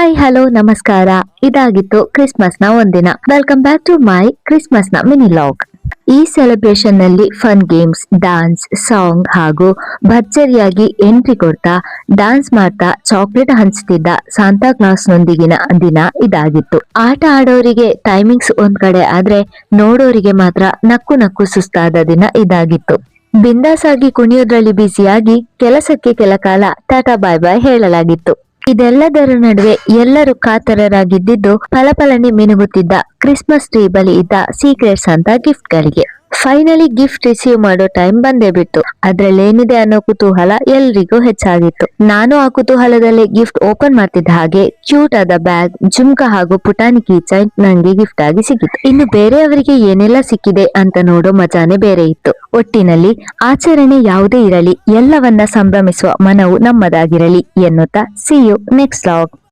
Hi hello ನಮಸ್ಕಾರ. ಇದಾಗಿತ್ತು Christmas ನ ಒಂದಿನ. Welcome back to my Christmas ನ ಮಿನಿ ಲಾಗ್. ಈ ಸೆಲೆಬ್ರೇಷನ್ ನಲ್ಲಿ ಫನ್ ಗೇಮ್ಸ್, ಡಾನ್ಸ್, ಸಾಂಗ್ ಹಾಗೂ ಭರ್ಜರಿಯಾಗಿ ಎಂಟ್ರಿ ಕೊಡ್ತಾ ಡಾನ್ಸ್ ಮಾಡ್ತಾ ಚಾಕ್ಲೇಟ್ ಹಂಚ್ತಿದ್ದ ಸಾಂತಾ ಕ್ಲಾಸ್ ನೊಂದಿಗಿನ ದಿನ ಇದಾಗಿತ್ತು. ಆಟ ಆಡೋರಿಗೆ ಟೈಮಿಂಗ್ಸ್ ಒಂದ್ ಕಡೆ ಆದ್ರೆ ನೋಡೋರಿಗೆ ಮಾತ್ರ ನಕ್ಕು ನಕ್ಕು ಸುಸ್ತಾದ ದಿನ ಇದಾಗಿತ್ತು. ಬಿಂದಾಸ್ ಆಗಿ ಕುಣಿಯೋದ್ರಲ್ಲಿ ಬ್ಯುಸಿಯಾಗಿ ಕೆಲಸಕ್ಕೆ ಕೆಲ ಕಾಲ ಟಾಟಾ ಬಾಯ್ ಬಾಯ್ ಹೇಳಲಾಗಿತ್ತು. ಇದೆಲ್ಲದರ ನಡುವೆ ಎಲ್ಲರೂ ಕಾತರರಾಗಿದ್ದು ಫಲಫಲನೆ ಮಿನುಗುತ್ತಿದ್ದ ಕ್ರಿಸ್ಮಸ್ ಟ್ರೀ ಬಳಿ ಇದ್ದ ಸೀಕ್ರೆಟ್ಸ್ ಅಂತ ಗಿಫ್ಟ್ ಗಳಿಗೆ. ಫೈನಲಿ ಗಿಫ್ಟ್ ರಿಸೀವ್ ಮಾಡೋ ಟೈಮ್ ಬಂದೇ ಬಿಟ್ಟು. ಅದ್ರಲ್ಲೇನಿದೆ ಅನ್ನೋ ಕುತೂಹಲ ಎಲ್ರಿಗೂ ಹೆಚ್ಚಾಗಿತ್ತು. ನಾನು ಆ ಕುತೂಹಲದಲ್ಲಿ ಗಿಫ್ಟ್ ಓಪನ್ ಮಾಡ್ತಿದ್ದ ಹಾಗೆ ಕ್ಯೂಟ್ ಆದ ಬ್ಯಾಗ್, ಜುಮ್ಕಾ ಹಾಗೂ ಪುಟಾಣಿ ಕೀ ಚೈನ್ ನಂಗೆ ಗಿಫ್ಟ್ ಆಗಿ ಸಿಕ್ಕಿತು. ಇನ್ನು ಬೇರೆಯವರಿಗೆ ಏನೆಲ್ಲ ಸಿಕ್ಕಿದೆ ಅಂತ ನೋಡೋ ಮಜಾನೆ ಬೇರೆ ಇತ್ತು. ಒಟ್ಟಿನಲ್ಲಿ ಆಚರಣೆ ಯಾವುದೇ ಇರಲಿ, ಎಲ್ಲವನ್ನ ಸಂಭ್ರಮಿಸುವ ಮನವು ನಮ್ಮದಾಗಿರಲಿ ಎನ್ನುತ್ತಾ ಸಿ ಯು ನೆಕ್ಸ್ಟ್ ಲಾಗ್.